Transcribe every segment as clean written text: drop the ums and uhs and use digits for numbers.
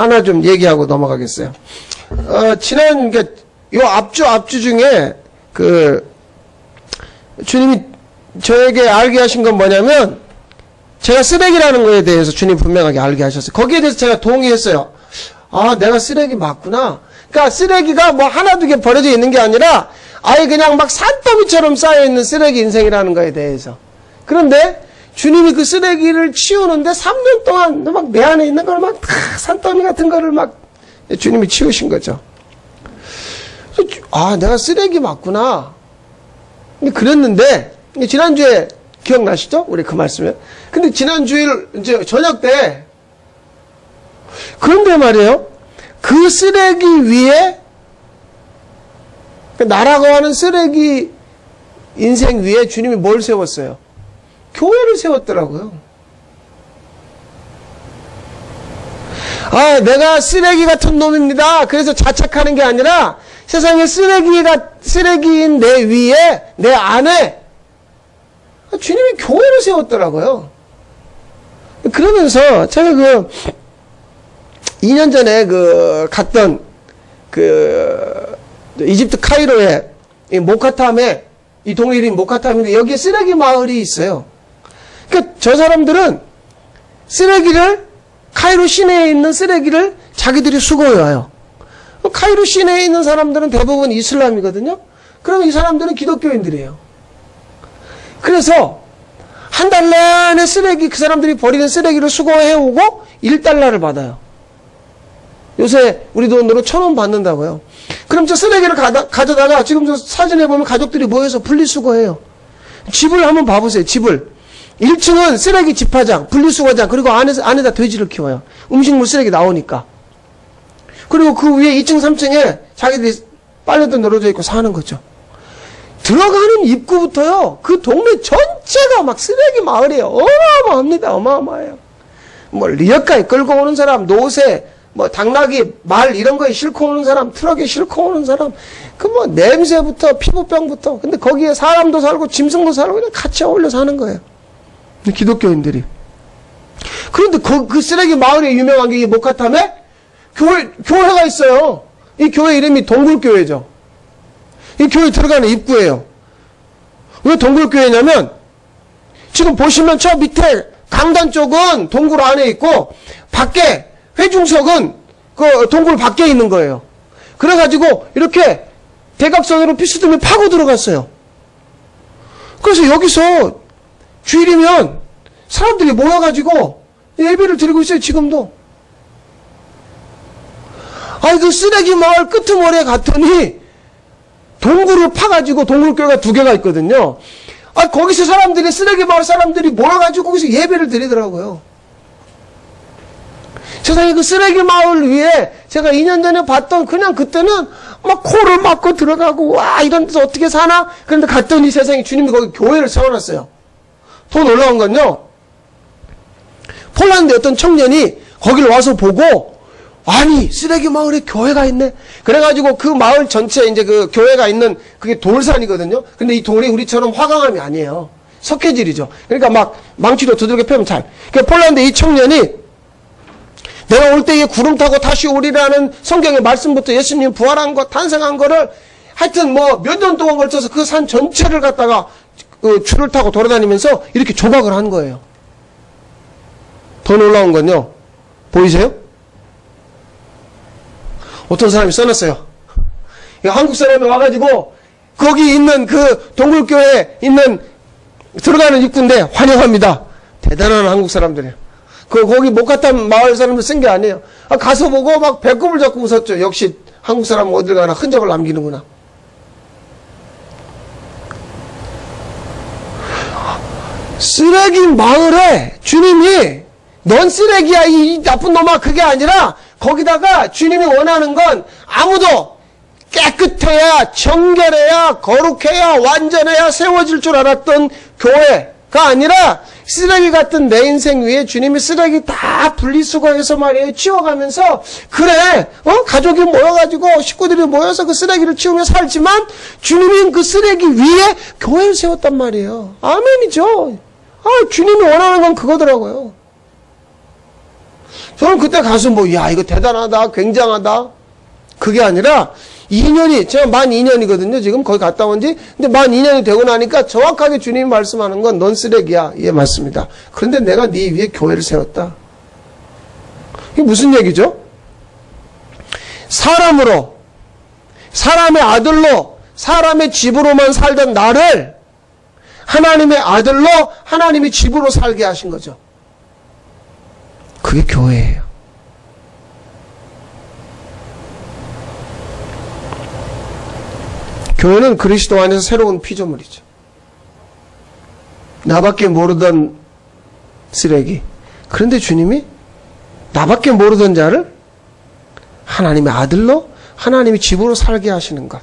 하나 좀 얘기하고 넘어가겠어요. 지난, 요 앞주 중에, 주님이 저에게 알게 하신 건 뭐냐면, 제가 쓰레기라는 거에 대해서 주님 분명하게 알게 하셨어요. 거기에 대해서 제가 동의했어요. 아, 내가 쓰레기 맞구나. 그러니까 쓰레기가 뭐 하나 두 개 버려져 있는 게 아니라, 아예 그냥 막 산더미처럼 쌓여있는 쓰레기 인생이라는 거에 대해서. 그런데, 주님이 그 쓰레기를 치우는데 3년 동안 막 내 안에 있는 걸 막 산더미 같은 거를 막 주님이 치우신 거죠. 아, 내가 쓰레기 맞구나. 그랬는데, 지난주에 기억나시죠? 우리 그 말씀에. 근데 지난주에 이제 저녁 때, 그런데 말이에요. 그 쓰레기 위에, 나라고 하는 쓰레기 인생 위에 주님이 뭘 세웠어요? 교회를 세웠더라고요. 아, 내가 쓰레기 같은 놈입니다. 그래서 자책하는 게 아니라 세상에 쓰레기인 내 위에, 내 안에 주님이 교회를 세웠더라고요. 그러면서 제가 2년 전에 갔던 이집트 카이로에 이 모카탐에 이 동네 이름이 모카탐인데 여기에 쓰레기 마을이 있어요. 그러니까 저 사람들은 카이로 시내에 있는 쓰레기를 자기들이 수거해와요. 카이로 시내에 있는 사람들은 대부분 이슬람이거든요. 그럼 이 사람들은 기독교인들이에요. 그래서 한 달 내내 그 사람들이 버리는 쓰레기를 수거해오고 1달러를 받아요. 요새 우리 돈으로 1,000원 받는다고요. 그럼 저 쓰레기를 가져다가 지금 저 사진에 보면 가족들이 모여서 분리수거해요. 집을 한번 봐보세요. 집을. 1층은 쓰레기 집화장, 분리수거장, 그리고 안에다 돼지를 키워요. 음식물 쓰레기 나오니까. 그리고 그 위에 2층, 3층에 자기들이 빨래도 널어져 있고 사는 거죠. 들어가는 입구부터요, 그 동네 전체가 막 쓰레기 마을이에요. 어마어마합니다. 어마어마해요. 뭐, 리어카에 끌고 오는 사람, 노새, 뭐, 당나귀, 말 이런 거에 싣고 오는 사람, 트럭에 싣고 오는 사람, 냄새부터, 피부병부터. 근데 거기에 사람도 살고, 짐승도 살고, 그냥 같이 어울려 사는 거예요. 기독교인들이. 그런데 그 쓰레기 마을에 유명한 게 이 모카탐에 교회가 있어요. 이 교회 이름이 동굴교회죠. 이 교회 들어가는 입구예요. 왜 동굴교회냐면, 지금 보시면 저 밑에 강단 쪽은 동굴 안에 있고, 밖에, 회중석은 그 동굴 밖에 있는 거예요. 그래가지고, 이렇게 대각선으로 피스듬히 파고 들어갔어요. 그래서 여기서 주일이면 사람들이 모여가지고 예배를 드리고 있어요, 지금도. 그 쓰레기 마을 끄트머리에 갔더니 동굴을 파가지고 동굴교회가 2개가 있거든요. 거기서 쓰레기 마을 사람들이 모여가지고 거기서 예배를 드리더라고요. 세상에 그 쓰레기 마을 위에 제가 2년 전에 봤던 그때는 막 코를 막고 들어가고, 와, 이런 데서 어떻게 사나? 그런데 갔더니 세상에 주님이 거기 교회를 세워놨어요. 더 놀라운 건요, 폴란드 어떤 청년이 거기를 와서 보고, 아니, 쓰레기 마을에 교회가 있네. 그래가지고 그 마을 전체에 이제 그 교회가 있는 그게 돌산이거든요. 근데 이 돌이 우리처럼 화강암이 아니에요. 석회질이죠. 그러니까 막 망치로 두들겨 패면 그러니까 폴란드 이 청년이 내가 올 때에 구름 타고 다시 오리라는 성경의 말씀부터 예수님 부활한 것, 탄생한 거를 하여튼 몇 년 동안 걸쳐서 그 산 전체를 갖다가 줄을 타고 돌아다니면서 이렇게 조각을 한 거예요. 더 놀라운 건요, 보이세요? 어떤 사람이 써놨어요. 한국 사람이 와가지고 거기 있는 그 동굴교회에 있는 들어가는 입구인데 환영합니다. 대단한 한국 사람들이에요. 거기 모카탐 마을 사람들 쓴 게 아니에요. 가서 보고 막 배꼽을 잡고 웃었죠. 역시 한국 사람은 어딜 가나 흔적을 남기는구나. 쓰레기 마을에 주님이 넌 쓰레기야 이 나쁜 놈아 그게 아니라 거기다가 주님이 원하는 건 아무도 깨끗해야 정결해야 거룩해야 완전해야 세워질 줄 알았던 교회가 아니라 쓰레기 같은 내 인생 위에 주님이 쓰레기 다 분리수거해서 말이에요 치워가면서 그래 가족이 모여가지고 식구들이 모여서 그 쓰레기를 치우며 살지만 주님이 그 쓰레기 위에 교회를 세웠단 말이에요. 아멘이죠. 주님이 원하는 건 그거더라고요. 저는 그때 가서 야, 이거 대단하다, 굉장하다. 그게 아니라 2년이, 제가 만 2년이거든요. 지금 거기 갔다 온 지. 근데 만 2년이 되고 나니까 정확하게 주님이 말씀하는 건 넌 쓰레기야. 예, 맞습니다. 그런데 내가 네 위에 교회를 세웠다. 이게 무슨 얘기죠? 사람으로, 사람의 아들로, 사람의 집으로만 살던 나를 하나님의 아들로 하나님이 집으로 살게 하신 거죠. 그게 교회예요. 교회는 그리스도 안에서 새로운 피조물이죠. 나밖에 모르던 쓰레기. 그런데 주님이 나밖에 모르던 자를 하나님의 아들로 하나님이 집으로 살게 하시는 것.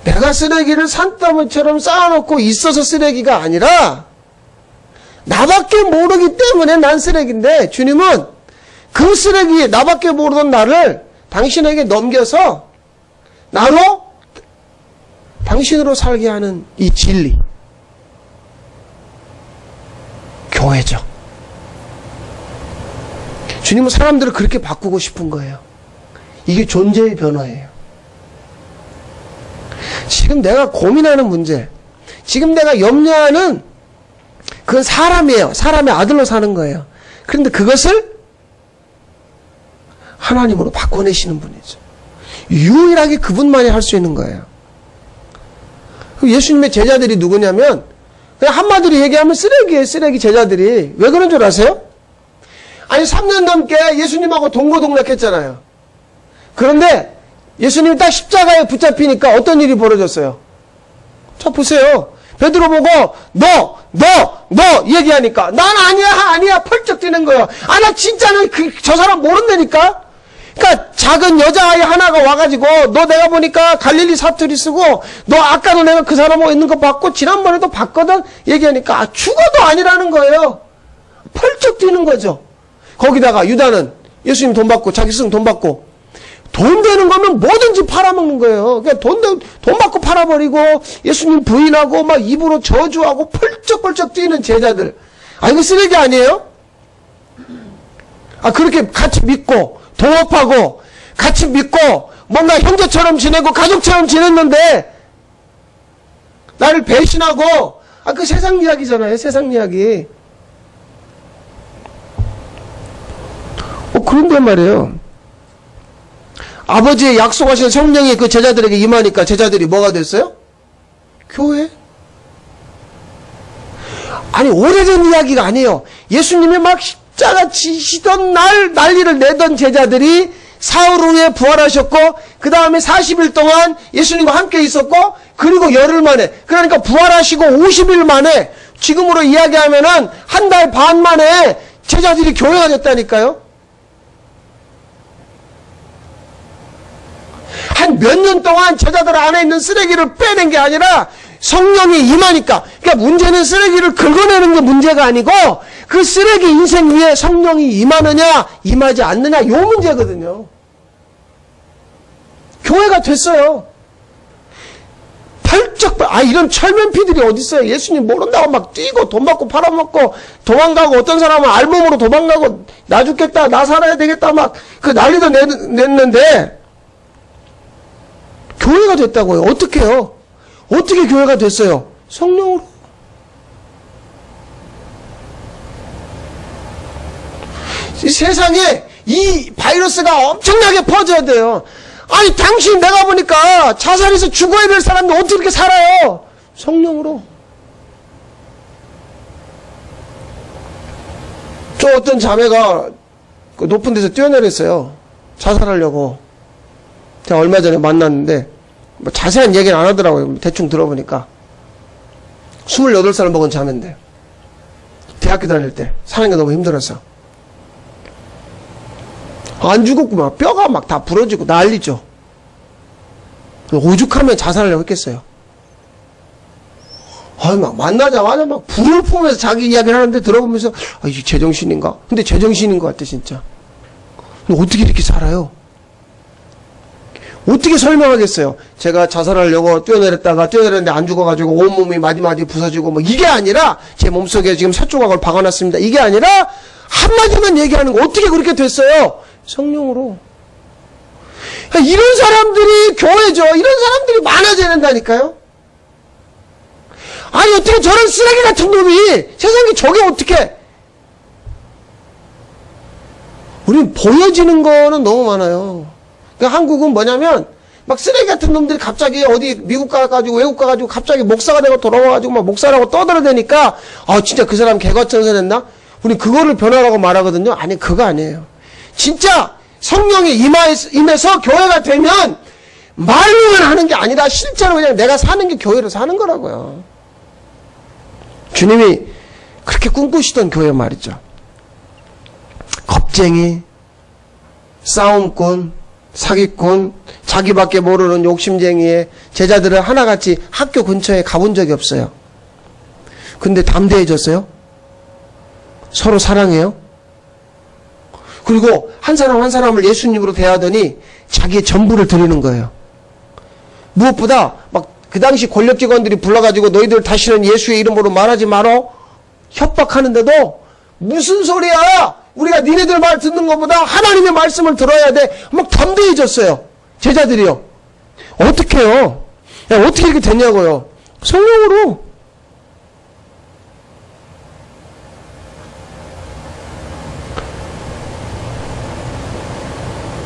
내가 쓰레기를 산더미처럼 쌓아놓고 있어서 쓰레기가 아니라 나밖에 모르기 때문에 난 쓰레기인데 주님은 그 쓰레기, 나밖에 모르던 나를 당신에게 넘겨서 나로 당신으로 살게 하는 이 진리, 교회죠. 주님은 사람들을 그렇게 바꾸고 싶은 거예요. 이게 존재의 변화예요. 지금 내가 고민하는 문제, 지금 내가 염려하는 그건 사람이에요. 사람의 아들로 사는 거예요. 그런데 그것을 하나님으로 바꿔내시는 분이죠. 유일하게 그분만이 할 수 있는 거예요. 예수님의 제자들이 누구냐면 그냥 한마디로 얘기하면 쓰레기예요. 쓰레기 제자들이. 왜 그런 줄 아세요? 아니 3년 넘게 예수님하고 동고동락했잖아요. 그런데 예수님이 딱 십자가에 붙잡히니까 어떤 일이 벌어졌어요? 자 보세요. 베드로 보고 너 얘기하니까 난 아니야 펄쩍 뛰는 거예요. 아 나 진짜는 저 사람 모른다니까. 그러니까 작은 여자아이 하나가 와가지고 너 내가 보니까 갈릴리 사투리 쓰고 너 아까도 내가 그 사람하고 있는 거 봤고 지난번에도 봤거든 얘기하니까 죽어도 아니라는 거예요. 펄쩍 뛰는 거죠. 거기다가 유다는 예수님 돈 받고 자기 스승 돈 받고 돈 되는 거면 뭐든지 팔아먹는 거예요. 그러니까 돈 받고 팔아버리고 예수님 부인하고 막 입으로 저주하고 펄쩍펄쩍 뛰는 제자들. 아 이거 쓰레기 아니에요? 아 그렇게 같이 믿고 동업하고 같이 믿고 뭔가 형제처럼 지내고 가족처럼 지냈는데 나를 배신하고 그 세상 이야기잖아요. 세상 이야기. 그런데 말이에요. 아버지의 약속하신 성령이 그 제자들에게 임하니까 제자들이 뭐가 됐어요? 교회. 아니 오래된 이야기가 아니에요. 예수님이 막 십자가 지시던 날 난리를 내던 제자들이 사흘 후에 부활하셨고 그 다음에 40일 동안 예수님과 함께 있었고 그리고 열흘 만에 그러니까 부활하시고 50일 만에 지금으로 이야기하면은 한 달 반 만에 제자들이 교회가 됐다니까요. 한 몇 년 동안 제자들 안에 있는 쓰레기를 빼낸 게 아니라 성령이 임하니까. 그러니까 문제는 쓰레기를 긁어내는 게 문제가 아니고 그 쓰레기 인생 위에 성령이 임하느냐 임하지 않느냐 요 문제거든요. 교회가 됐어요. 펄쩍 이런 철면피들이 어디 있어요. 예수님 모른다고 막 뛰고 돈 받고 팔아먹고 도망가고 어떤 사람은 알몸으로 도망가고 나 죽겠다 나 살아야 되겠다 막 그 난리도 냈는데 교회가 됐다고요. 어떻게 해요? 어떻게 교회가 됐어요? 성령으로. 이 세상에 이 바이러스가 엄청나게 퍼져야 돼요. 아니 당신 내가 보니까 자살해서 죽어야 될 사람들 어떻게 이렇게 살아요? 성령으로. 저 어떤 자매가 그 높은 데서 뛰어내렸어요. 자살하려고. 제가 얼마 전에 만났는데 뭐 자세한 얘기는 안 하더라고요. 대충 들어보니까 28살 먹은 자매인데 대학교 다닐 때 사는 게 너무 힘들어서 안 죽었고 막 뼈가 막 다 부러지고 난리죠. 오죽하면 자살하려고 했겠어요. 막 만나자마자 막 불을 뿜으면서 자기 이야기를 하는데 들어보면서 이게 제정신인가? 근데 제정신인 것 같아 진짜. 어떻게 이렇게 살아요? 어떻게 설명하겠어요? 제가 자살하려고 뛰어내렸는데 안 죽어가지고 온몸이 마디마디 부서지고 뭐 이게 아니라 제 몸속에 지금 살 조각을 박아놨습니다. 이게 아니라 한마디만 얘기하는 거 어떻게 그렇게 됐어요? 성령으로. 이런 사람들이 교회죠. 이런 사람들이 많아져야 된다니까요. 아니 어떻게 저런 쓰레기 같은 놈이 세상에 저게 어떻게. 우린 보여지는 거는 너무 많아요. 그러니까 한국은 뭐냐면 막 쓰레기 같은 놈들이 갑자기 어디 미국 가가지고 외국 가가지고 갑자기 목사가 되고 돌아와가지고 막 목사라고 떠들어대니까 아 진짜 그 사람 개거천선했나? 우리 그거를 변화라고 말하거든요. 아니 그거 아니에요. 진짜 성령이 임해서 교회가 되면 말로만 하는 게 아니라 실제로 그냥 내가 사는 게 교회로 사는 거라고요. 주님이 그렇게 꿈꾸시던 교회 말이죠. 겁쟁이, 싸움꾼, 사기꾼, 자기밖에 모르는 욕심쟁이의 제자들을 하나같이 학교 근처에 가본 적이 없어요. 근데 담대해졌어요. 서로 사랑해요. 그리고 한 사람 한 사람을 예수님으로 대하더니 자기의 전부를 드리는 거예요. 무엇보다 막 그 당시 권력기관들이 불러가지고 너희들 다시는 예수의 이름으로 말하지 말어 협박하는데도 무슨 소리야? 우리가 니네들 말 듣는 것보다 하나님의 말씀을 들어야 돼. 막 담대해졌어요. 제자들이요. 어떻게 해요? 어떻게 이렇게 됐냐고요. 성령으로.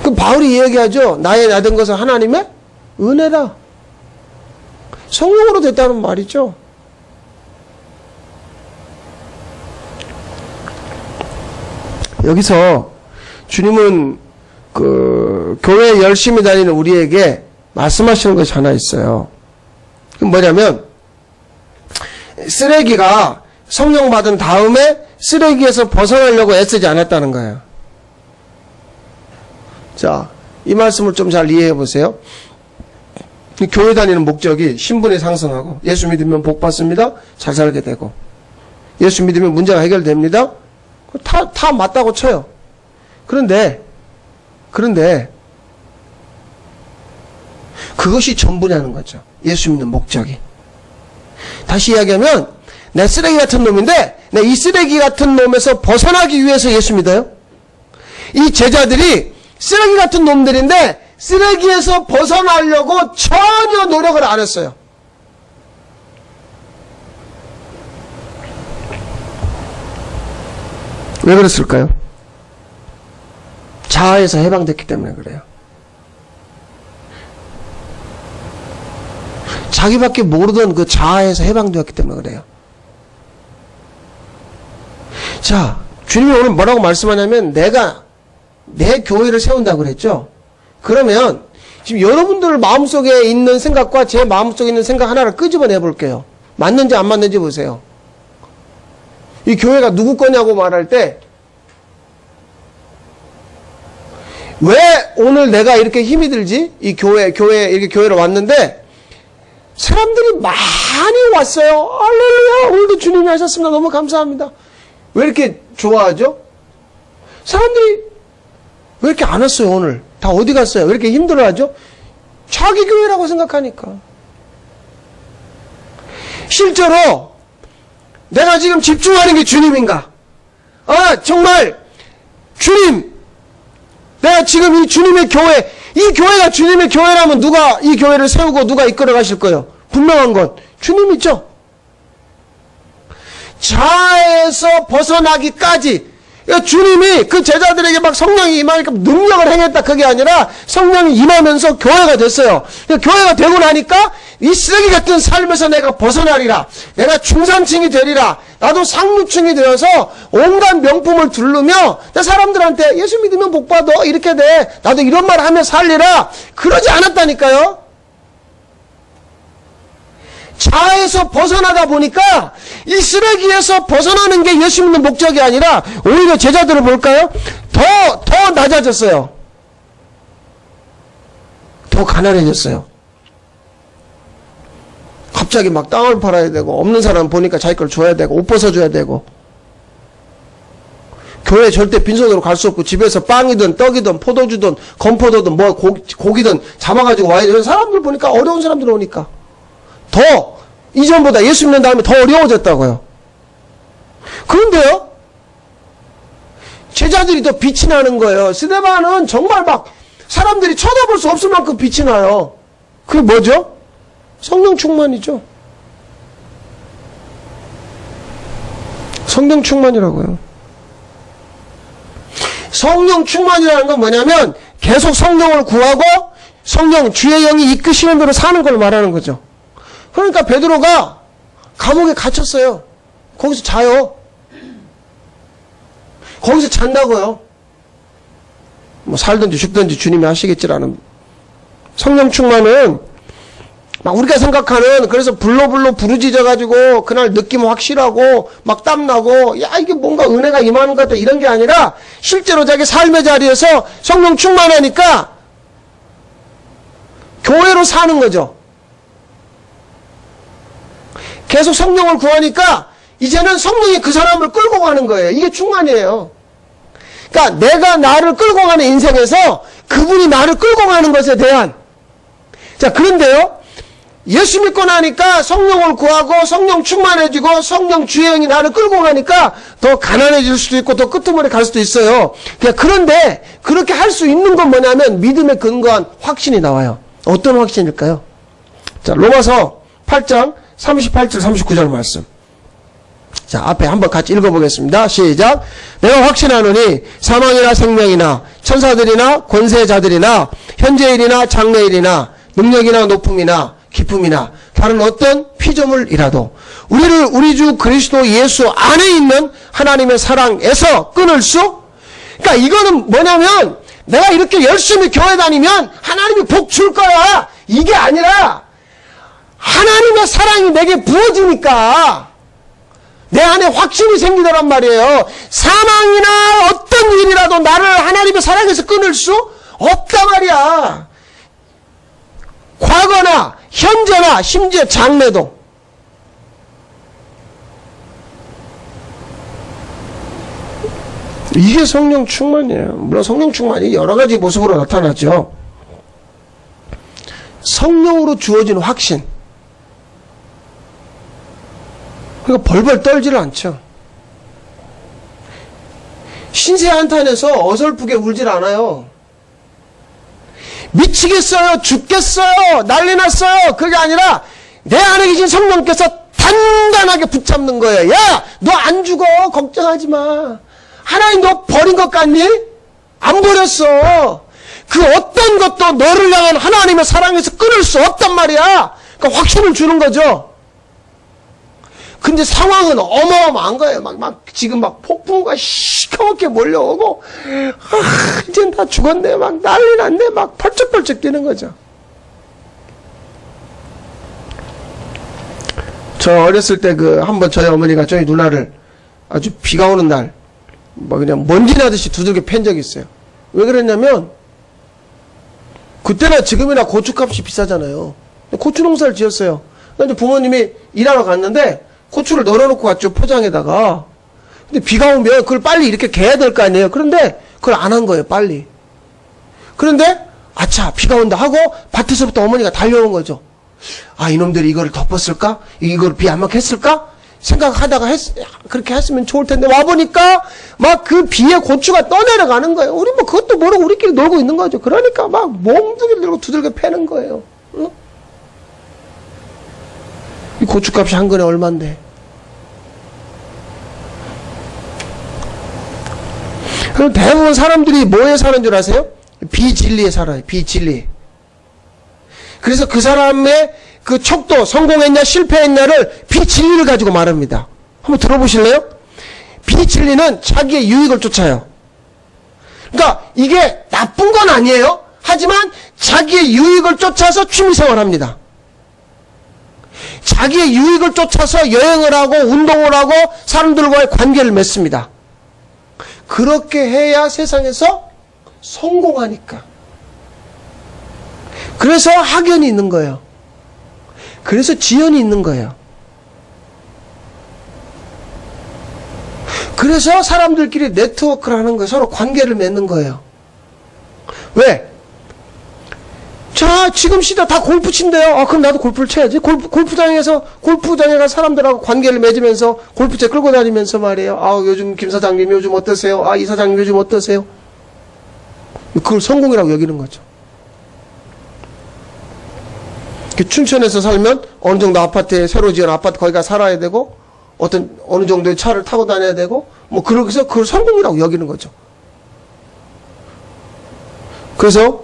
그 바울이 이야기하죠. 나의 나된 것은 하나님의 은혜라. 성령으로 됐다는 말이죠. 여기서 주님은 그 교회에 열심히 다니는 우리에게 말씀하시는 것이 하나 있어요. 그게 뭐냐면 쓰레기가 성령 받은 다음에 쓰레기에서 벗어나려고 애쓰지 않았다는 거예요. 자, 이 말씀을 좀 잘 이해해 보세요. 교회 다니는 목적이 신분이 상승하고 예수 믿으면 복 받습니다. 잘 살게 되고 예수 믿으면 문제가 해결됩니다. 다 맞다고 쳐요. 그런데 그것이 전부냐는 거죠. 예수 믿는 목적이. 다시 이야기하면 내 쓰레기 같은 놈인데 내 이 쓰레기 같은 놈에서 벗어나기 위해서 예수 믿어요. 이 제자들이 쓰레기 같은 놈들인데 쓰레기에서 벗어나려고 전혀 노력을 안 했어요. 왜 그랬을까요? 자아에서 해방됐기 때문에 그래요. 자기밖에 모르던 그 자아에서 해방되었기 때문에 그래요. 자, 주님이 오늘 뭐라고 말씀하냐면 내가 내 교회를 세운다고 그랬죠? 그러면 지금 여러분들 마음속에 있는 생각과 제 마음속에 있는 생각 하나를 끄집어내 볼게요. 맞는지 안 맞는지 보세요. 이 교회가 누구 거냐고 말할 때 왜 오늘 내가 이렇게 힘이 들지? 이 교회에 이렇게 교회로 왔는데 사람들이 많이 왔어요. 할렐루야. 오늘도 주님이 하셨습니다. 너무 감사합니다. 왜 이렇게 좋아하죠? 사람들이 왜 이렇게 안 왔어요, 오늘? 다 어디 갔어요? 왜 이렇게 힘들어하죠? 자기 교회라고 생각하니까. 실제로 내가 지금 집중하는 게 주님인가? 아, 정말 주님, 내가 지금 이 주님의 교회, 이 교회가 주님의 교회라면 누가 이 교회를 세우고 누가 이끌어 가실 거예요? 분명한 건 주님이죠. 자아에서 벗어나기까지. 그러니까 주님이 그 제자들에게 막 성령이 임하니까 능력을 행했다 그게 아니라 성령이 임하면서 교회가 됐어요. 그러니까 교회가 되고 나니까 이 쓰레기 같은 삶에서 내가 벗어나리라. 내가 중산층이 되리라. 나도 상류층이 되어서 온갖 명품을 두르며 사람들한테 예수 믿으면 복 받아 이렇게 돼. 나도 이런 말 하며 살리라. 그러지 않았다니까요. 자아에서 벗어나다 보니까 이 쓰레기에서 벗어나는 게 예수 믿는 목적이 아니라 오히려 제자들을 볼까요? 더 낮아졌어요. 더 가난해졌어요. 갑자기 막 땅을 팔아야 되고 없는 사람 보니까 자기 걸 줘야 되고 옷 벗어줘야 되고 교회 절대 빈손으로 갈 수 없고 집에서 빵이든 떡이든 포도주든 건포도든 뭐 고기든 잡아가지고 와야 되는 사람들 보니까 어려운 사람들 오니까 더 이전보다 예수 믿는 다음에 더 어려워졌다고요. 그런데요, 제자들이 더 빛이 나는 거예요. 스데반은 정말 막 사람들이 쳐다볼 수 없을 만큼 빛이 나요. 그게 뭐죠? 성령 충만이죠. 성령 충만이라고요. 성령 충만이라는 건 뭐냐면 계속 성령을 구하고 성령 주의 영이 이끄시는 대로 사는 걸 말하는 거죠. 그러니까 베드로가 감옥에 갇혔어요. 거기서 자요. 거기서 잔다고요. 뭐 살든지 죽든지 주님이 하시겠지라는. 성령 충만은 막 우리가 생각하는, 그래서 불로 부르짖어 가지고 그날 느낌 확실하고 막 땀나고 야 이게 뭔가 은혜가 임하는 것 같다 이런 게 아니라 실제로 자기 삶의 자리에서 성령 충만하니까 교회로 사는 거죠. 계속 성령을 구하니까 이제는 성령이 그 사람을 끌고 가는 거예요. 이게 충만이에요. 그러니까 내가 나를 끌고 가는 인생에서 그분이 나를 끌고 가는 것에 대한. 자, 그런데요, 예수 믿고 나니까 성령을 구하고 성령 충만해지고 성령 주의 영이 나를 끌고 가니까 더 가난해질 수도 있고 더 끄트머리 갈 수도 있어요. 그런데 그렇게 할 수 있는 건 뭐냐면 믿음에 근거한 확신이 나와요. 어떤 확신일까요? 자, 로마서 8장 38절 39절 말씀. 자, 앞에 한번 같이 읽어보겠습니다. 시작. 내가 확신하노니 사망이나 생명이나 천사들이나 권세자들이나 현재일이나 장래일이나 능력이나 높음이나 기쁨이나 다른 어떤 피조물이라도 우리를 우리 주 그리스도 예수 안에 있는 하나님의 사랑에서 끊을 수. 그러니까 이거는 뭐냐면 내가 이렇게 열심히 교회 다니면 하나님이 복 줄 거야. 이게 아니라 하나님의 사랑이 내게 부어지니까 내 안에 확신이 생기더란 말이에요. 사망이나 어떤 일이라도 나를 하나님의 사랑에서 끊을 수 없단 말이야. 과거나 현재나 심지어 장래도. 이게 성령 충만이에요. 물론 성령 충만이 여러 가지 모습으로 나타나죠. 성령으로 주어진 확신. 그러니까 벌벌 떨지를 않죠. 신세 한탄해서 어설프게 울질 않아요. 미치겠어요, 죽겠어요, 난리 났어요. 그게 아니라 내 안에 계신 성령께서 단단하게 붙잡는 거예요. 야, 너 안 죽어. 걱정하지 마. 하나님 너 버린 것 같니? 안 버렸어. 그 어떤 것도 너를 향한 하나님의 사랑에서 끊을 수 없단 말이야. 그러니까 확신을 주는 거죠. 근데 상황은 어마어마한 거예요. 지금 폭풍우가 시커멓게 몰려오고, 이젠 다 죽었네. 난리 났네. 펄쩍펄쩍 뛰는 거죠. 저 어렸을 때 한번 저희 어머니가 저희 누나를 아주 비가 오는 날, 그냥 먼지 나듯이 두들겨 팬 적이 있어요. 왜 그랬냐면, 그때나 지금이나 고추값이 비싸잖아요. 고추 농사를 지었어요. 그러니까 부모님이 일하러 갔는데, 고추를 널어놓고 갔죠, 포장에다가. 근데 비가 오면 그걸 빨리 이렇게 개야 될 거 아니에요. 그런데 그걸 안 한 거예요, 빨리. 그런데 아차, 비가 온다 하고 밭에서부터 어머니가 달려오는 거죠. 아, 이놈들이 이거를 덮었을까? 이걸 비 안 맞게 했을까? 생각하다가 그렇게 했으면 좋을 텐데 와보니까 그 비에 고추가 떠내려가는 거예요. 우리 그것도 모르고 우리끼리 놀고 있는 거죠. 그러니까 몸뚱이를 들고 두들겨 패는 거예요. 응? 이 고추값이 한 근에 얼만데. 그럼 대부분 사람들이 뭐에 사는 줄 아세요? 비진리에 살아요. 비진리. 그래서 그 사람의 그 척도, 성공했냐 실패했냐를 비진리를 가지고 말합니다. 한번 들어보실래요? 비진리는 자기의 유익을 쫓아요. 그러니까 이게 나쁜 건 아니에요. 하지만 자기의 유익을 쫓아서 취미생활합니다. 자기의 유익을 쫓아서 여행을 하고 운동을 하고 사람들과의 관계를 맺습니다. 그렇게 해야 세상에서 성공하니까. 그래서 학연이 있는 거예요. 그래서 지연이 있는 거예요. 그래서 사람들끼리 네트워크를 하는 거예요. 서로 관계를 맺는 거예요. 왜? 자, 지금 시대 다 골프 친대요. 아, 그럼 나도 골프를 쳐야지. 골프장에 가 사람들하고 관계를 맺으면서 골프채 끌고 다니면서 말이에요. 아, 요즘 김 사장님 요즘 어떠세요? 아, 이 사장님 요즘 어떠세요? 그걸 성공이라고 여기는 거죠. 춘천에서 살면 어느 정도 아파트에 새로 지은 아파트 거기가 살아야 되고 어느 정도의 차를 타고 다녀야 되고 뭐 그래서 그걸 성공이라고 여기는 거죠. 그래서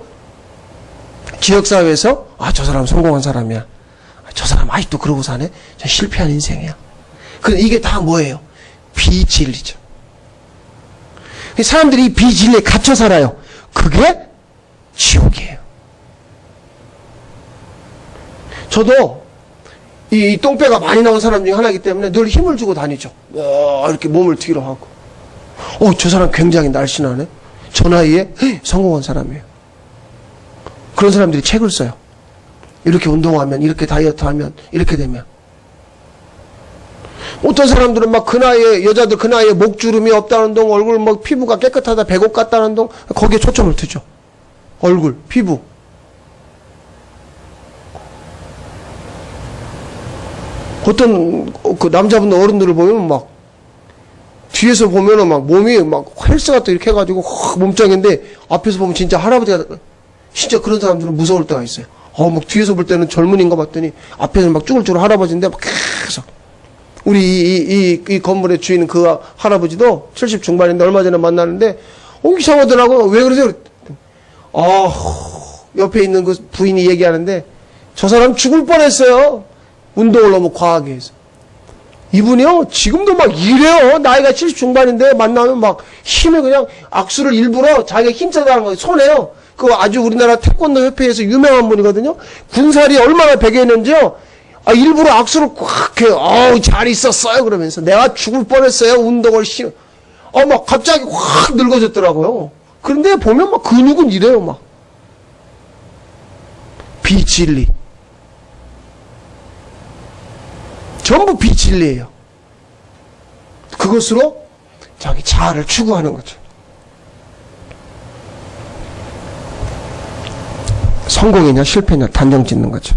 지역사회에서 아, 저 사람 성공한 사람이야. 저 사람 아직도 그러고 사네. 저 실패한 인생이야. 근데 이게 다 뭐예요? 비진리죠. 사람들이 이 비진리에 갇혀 살아요. 그게 지옥이에요. 저도 이 똥배가 많이 나온 사람 중에 하나이기 때문에 늘 힘을 주고 다니죠. 이렇게 몸을 뒤로 하고. 저 사람 굉장히 날씬하네. 저 나이에 성공한 사람이에요. 그런 사람들이 책을 써요. 이렇게 운동하면, 이렇게 다이어트하면, 이렇게 되면. 어떤 사람들은 막 그 나이에, 여자들 그 나이에 목주름이 없다는 동, 얼굴 막 피부가 깨끗하다, 백옥 같다는 동, 거기에 초점을 두죠. 얼굴, 피부. 어떤 그 남자분들 어른들을 보면 막 뒤에서 보면은 막 몸이 막 헬스 같은 이렇게 해가지고 몸짱인데 앞에서 보면 진짜 할아버지가 진짜 그런 사람들은 무서울 때가 있어요. 막 뒤에서 볼 때는 젊은인 거 봤더니 앞에서는 막 쭈글쭈글 할아버지인데 막 계속 우리 이 건물의 주인 그 할아버지도 70 중반인데 얼마 전에 만나는데 이상하더라고. 왜 그러세요? 옆에 있는 그 부인이 얘기하는데 저 사람 죽을 뻔했어요. 운동을 너무 과하게 해서. 이분이요, 지금도 막 이래요. 나이가 70 중반인데 만나면 막 힘을 그냥 악수를 일부러 자기가 힘쓰다는 거 손해요. 그 아주 우리나라 태권도 협회에서 유명한 분이거든요. 군살이 얼마나 배겨있는지요. 일부러 악수를 꽉 해요. 잘 있었어요. 그러면서 내가 죽을 뻔했어요. 운동을 막 갑자기 확 늙어졌더라고요. 그런데 보면 막 근육은 이래요. 막 비진리. 전부 비진리예요. 그것으로 자기 자아를 추구하는 거죠. 성공이냐 실패냐 단정 짓는 거죠.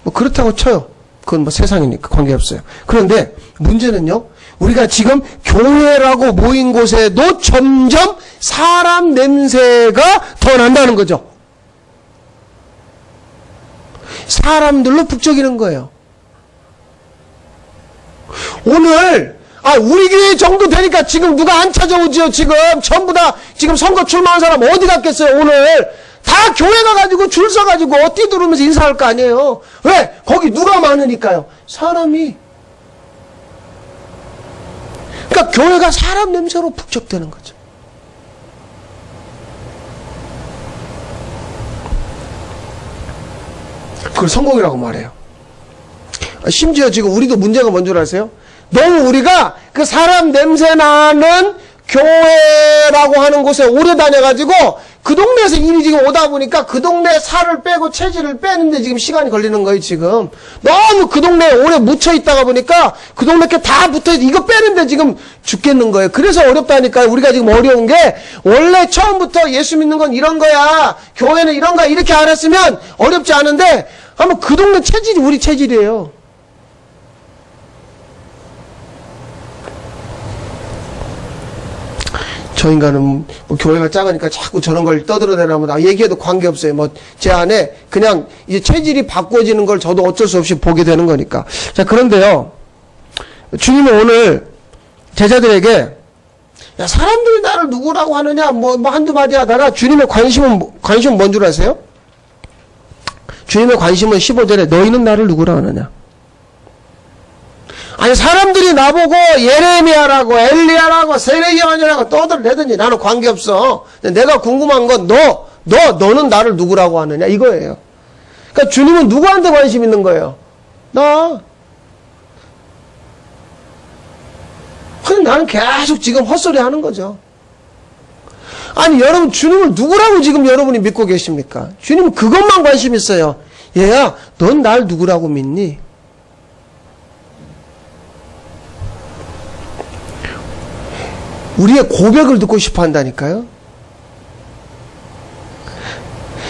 뭐 그렇다고 쳐요. 그건 뭐 세상이니까 관계없어요. 그런데 문제는요, 우리가 지금 교회라고 모인 곳에도 점점 사람 냄새가 더 난다는 거죠. 사람들로 북적이는 거예요. 오늘 우리 교회 정도 되니까 지금 누가 안 찾아오지요. 지금 전부 다 지금 선거 출마한 사람 어디 갔겠어요. 오늘 다 교회 가가지고 줄 서가지고 뛰들으면서 인사할 거 아니에요. 왜? 거기 누가 많으니까요. 사람이. 그러니까 교회가 사람 냄새로 북적대는 거죠. 그걸 성공이라고 말해요. 심지어 지금 우리도 문제가 뭔 줄 아세요? 너무 우리가 그 사람 냄새 나는 교회라고 하는 곳에 오래 다녀가지고 그 동네에서 일이 지금 오다 보니까 그 동네 살을 빼고 체질을 빼는데 지금 시간이 걸리는 거예요, 지금. 너무 그 동네에 오래 묻혀 있다가 보니까 그 동네 게 다 붙어 있어. 이거 빼는데 지금 죽겠는 거예요. 그래서 어렵다니까요. 우리가 지금 어려운 게 원래 처음부터 예수 믿는 건 이런 거야. 교회는 이런 거야. 이렇게 알았으면 어렵지 않은데 한번 그 동네 체질이 우리 체질이에요. 저 인간은 뭐 교회가 작으니까 자꾸 저런 걸 떠들어대라면 나 얘기해도 관계없어요. 뭐 제 안에 그냥 이제 체질이 바꿔지는 걸 저도 어쩔 수 없이 보게 되는 거니까. 자, 그런데요, 주님은 오늘 제자들에게 야, 사람들이 나를 누구라고 하느냐 뭐 한두 마디 하다가 주님의 관심은 뭔 줄 아세요? 주님의 관심은 15절에 너희는 나를 누구라 하느냐. 아니, 사람들이 나보고 예레미야라고 엘리야라고 세례요한이라고 떠들어대든지 나는 관계없어. 내가 궁금한 건 너는 나를 누구라고 하느냐 이거예요. 그러니까 주님은 누구한테 관심 있는 거예요? 나. 근데 나는 계속 지금 헛소리 하는 거죠. 아니, 여러분 주님을 누구라고 지금 여러분이 믿고 계십니까? 주님은 그것만 관심 있어요. 얘야, 넌 날 누구라고 믿니? 우리의 고백을 듣고 싶어 한다니까요.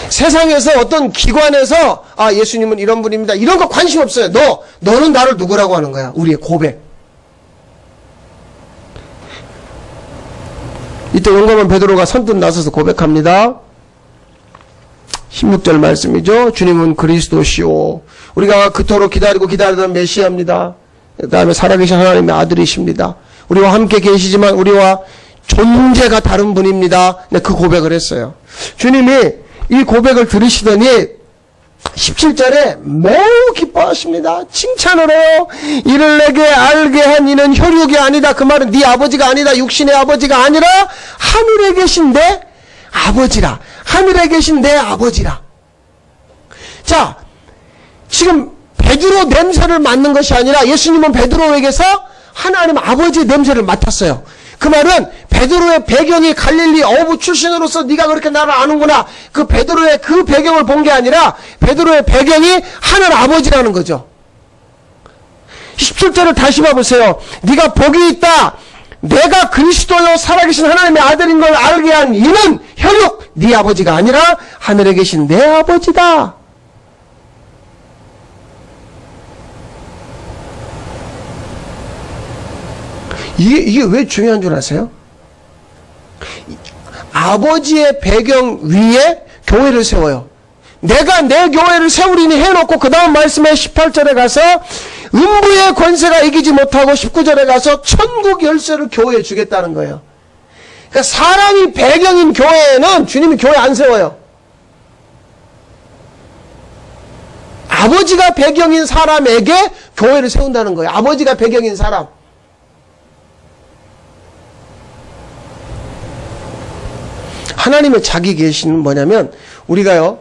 세상에서 어떤 기관에서 예수님은 이런 분입니다, 이런 거 관심 없어요. 너는 나를 누구라고 하는 거야? 우리의 고백. 이때 용감한 베드로가 선뜻 나서서 고백합니다. 16절 말씀이죠. 주님은 그리스도시오, 우리가 그토록 기다리던 메시아입니다. 그 다음에 살아계신 하나님의 아들이십니다. 우리와 함께 계시지만 우리와 존재가 다른 분입니다. 네, 그 고백을 했어요. 주님이 이 고백을 들으시더니 17절에 매우 기뻐하십니다. 칭찬을 해요. 이를 내게 알게 한 이는 혈육이 아니다. 그 말은 네 아버지가 아니다, 육신의 아버지가 아니라 하늘에 계신 내 아버지라. 하늘에 계신 내 아버지라. 자, 지금 베드로 냄새를 맡는 것이 아니라 예수님은 베드로에게서 하나님 아버지의 냄새를 맡았어요. 그 말은 베드로의 배경이 갈릴리 어부 출신으로서 네가 그렇게 나를 아는구나, 그 베드로의 그 배경을 본 게 아니라 베드로의 배경이 하늘 아버지라는 거죠. 17절을 다시 봐보세요. 네가 복이 있다. 내가 그리스도요 살아계신 하나님의 아들인 걸 알게 한 이는 혈육, 네 아버지가 아니라 하늘에 계신 내 아버지다. 이게 왜 중요한 줄 아세요? 아버지의 배경 위에 교회를 세워요. 내가 내 교회를 세우리니 해놓고 그 다음 말씀에 18절에 가서 음부의 권세가 이기지 못하고 19절에 가서 천국 열쇠를 교회에 주겠다는 거예요. 그러니까 사람이 배경인 교회에는 주님이 교회 안 세워요. 아버지가 배경인 사람에게 교회를 세운다는 거예요. 아버지가 배경인 사람. 하나님의 자기 계시는 뭐냐면, 우리가요,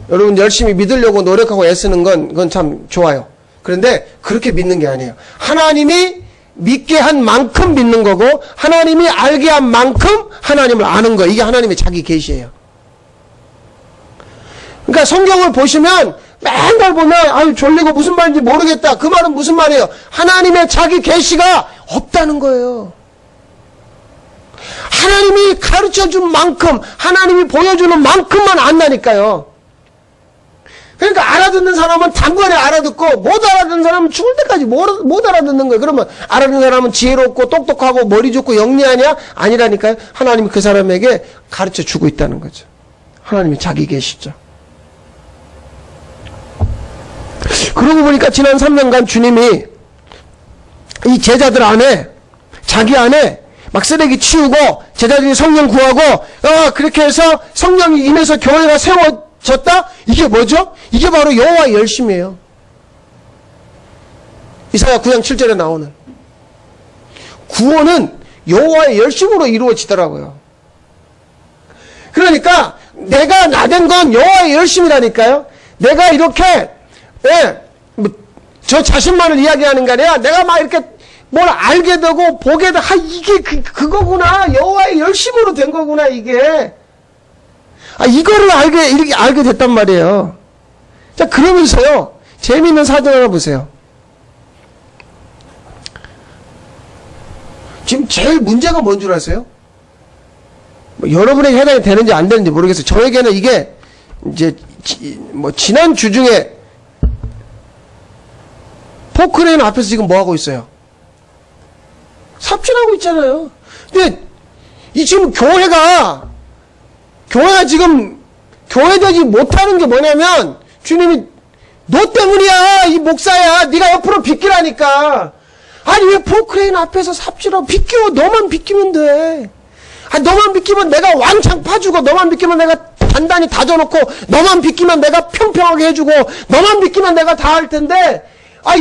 여러분 열심히 믿으려고 노력하고 애쓰는 그건 참 좋아요. 그런데 그렇게 믿는 게 아니에요. 하나님이 믿게 한 만큼 믿는 거고, 하나님이 알게 한 만큼 하나님을 아는 거예요. 이게 하나님의 자기 계시예요. 그러니까 성경을 보시면 맨날 보면 졸리고 무슨 말인지 모르겠다. 그 말은 무슨 말이에요? 하나님의 자기 계시가 없다는 거예요. 하나님이 가르쳐준 만큼, 하나님이 보여주는 만큼만 안다니까요. 그러니까 알아듣는 사람은 단번에 알아듣고 못 알아듣는 사람은 죽을 때까지 못 알아듣는 거예요. 그러면 알아듣는 사람은 지혜롭고 똑똑하고 머리 좋고 영리하냐? 아니라니까요. 하나님이 그 사람에게 가르쳐주고 있다는 거죠. 하나님이 자기 계시죠. 그러고 보니까 지난 3년간 주님이 이 제자들 안에, 자기 안에 막 쓰레기 치우고 제자들이 성령 구하고 그렇게 해서 성령이 임해서 교회가 세워졌다? 이게 뭐죠? 이게 바로 여호와의 열심이에요. 이사야 9장 7절에 나오는 구원은 여호와의 열심으로 이루어지더라고요. 그러니까 내가 나된 건 여호와의 열심이라니까요. 내가 이렇게 저 자신만을 이야기하는 게 아니라 내가 막 이렇게 뭘 알게 되고 보게 되고, 이게 그거구나. 여호와의 열심으로 된 거구나, 이게. 이거를 알게 됐단 말이에요. 자, 그러면서요, 재미있는 사진 하나 보세요. 지금 제일 문제가 뭔 줄 아세요? 여러분에게 해당이 되는지 안 되는지 모르겠어요. 저에게는 이게, 이제, 지난 주 중에, 포크레인 앞에서 지금 뭐 하고 있어요? 삽질하고 있잖아요. 근데 지금 교회가 지금 교회되지 못하는 게 뭐냐면, 주님이 너 때문이야, 이 목사야, 네가 옆으로 비키라니까. 아니 왜 포크레인 앞에서 삽질하고 비켜? 너만 비키면 돼. 너만 비키면 내가 왕창 파주고, 너만 비키면 내가 단단히 다져놓고, 너만 비키면 내가 평평하게 해주고, 너만 비키면 내가 다 할 텐데,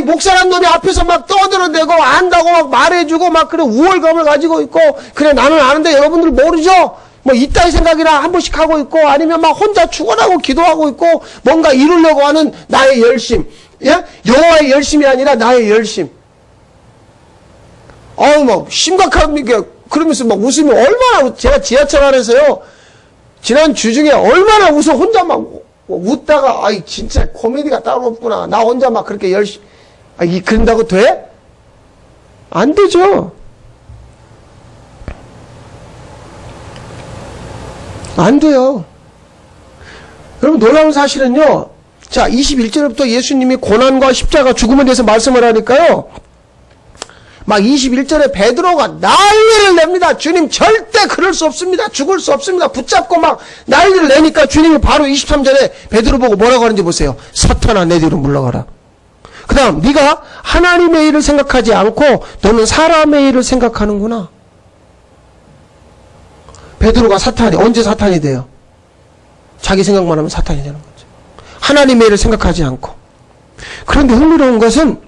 목사란 놈이 앞에서 막 떠들어대고 안다고 막 말해주고 막 그래 우월감을 가지고 있고, 그래 나는 아는데 여러분들 모르죠? 뭐 이따위 생각이나 한 번씩 하고 있고, 아니면 막 혼자 축원하고 기도하고 있고, 뭔가 이루려고 하는 나의 열심, 예? 여호와의 열심이 아니라 나의 열심. 막 심각합니까? 그러면서 막 웃으면 얼마나, 제가 지하철 안에서요, 지난 주 중에 얼마나 웃어 혼자 막 웃다가 진짜 코미디가 따로 없구나. 나 혼자 막 그렇게 열심히. 그런다고 돼? 안 되죠. 안 돼요. 여러분 놀라운 사실은요. 자, 21절부터 예수님이 고난과 십자가 죽음에 대해서 말씀을 하니까요. 막 21절에 베드로가 난리를 냅니다. 주님 절대 그럴 수 없습니다. 죽을 수 없습니다. 붙잡고 막 난리를 내니까 주님이 바로 23절에 베드로 보고 뭐라고 하는지 보세요. 사탄아 내 뒤로 물러가라. 그 다음 네가 하나님의 일을 생각하지 않고 너는 사람의 일을 생각하는구나. 베드로가 사탄이 언제 사탄이 돼요? 자기 생각만 하면 사탄이 되는 거죠. 하나님의 일을 생각하지 않고. 그런데 흥미로운 것은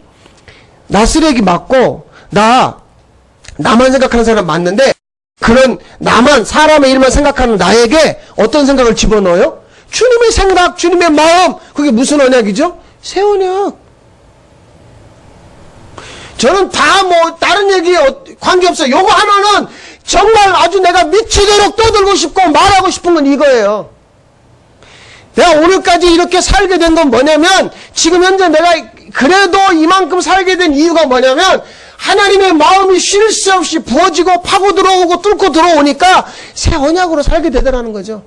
나 쓰레기 맞고 나만 생각하는 사람 맞는데 그런 나만 사람의 일만 생각하는 나에게 어떤 생각을 집어넣어요? 주님의 생각, 주님의 마음. 그게 무슨 언약이죠? 새 언약. 저는 다 뭐 다른 얘기 관계없어요. 요거 하나는 정말 아주 내가 미치도록 떠들고 싶고 말하고 싶은 건 이거예요. 내가 오늘까지 이렇게 살게 된 건 뭐냐면 지금 현재 내가 그래도 이만큼 살게 된 이유가 뭐냐면 하나님의 마음이 쉴 새 없이 부어지고 파고 들어오고 뚫고 들어오니까 새 언약으로 살게 되더라는 거죠.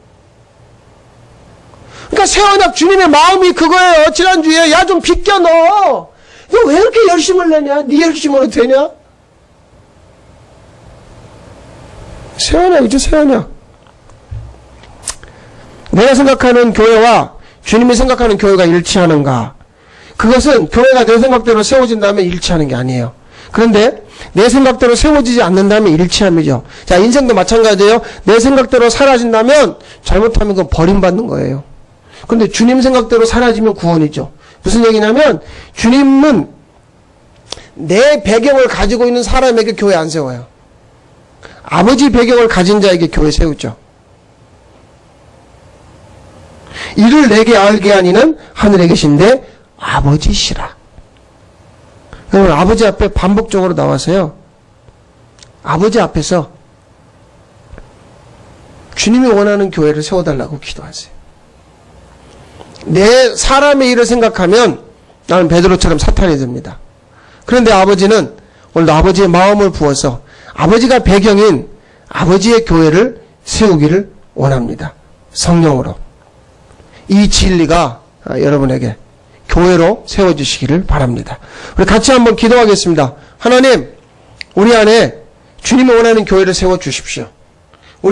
그러니까 새 언약 주님의 마음이 그거예요. 지난주에 야 좀 비껴 넣어. 너 왜 이렇게 열심을 내냐? 네 열심으로 되냐? 새 언약이죠, 새 언약. 내가 생각하는 교회와 주님이 생각하는 교회가 일치하는가? 그것은 교회가 내 생각대로 세워진다면 일치하는 게 아니에요. 그런데 내 생각대로 세워지지 않는다면 일치함이죠. 자, 인생도 마찬가지예요. 내 생각대로 사라진다면 잘못하면 그건 버림받는 거예요. 그런데 주님 생각대로 사라지면 구원이죠. 무슨 얘기냐면 주님은 내 배경을 가지고 있는 사람에게 교회 안 세워요. 아버지 배경을 가진 자에게 교회 세우죠. 이를 내게 알게 하니는 하늘에 계신데 아버지시라. 여러분 아버지 앞에 반복적으로 나와서요. 아버지 앞에서 주님이 원하는 교회를 세워달라고 기도하세요. 내 사람의 일을 생각하면 나는 베드로처럼 사탄이 됩니다. 그런데 아버지는 오늘도 아버지의 마음을 부어서 아버지가 배경인 아버지의 교회를 세우기를 원합니다. 성령으로. 이 진리가 여러분에게 교회로 세워주시기를 바랍니다. 우리 같이 한번 기도하겠습니다. 하나님, 우리 안에 주님이 원하는 교회를 세워주십시오.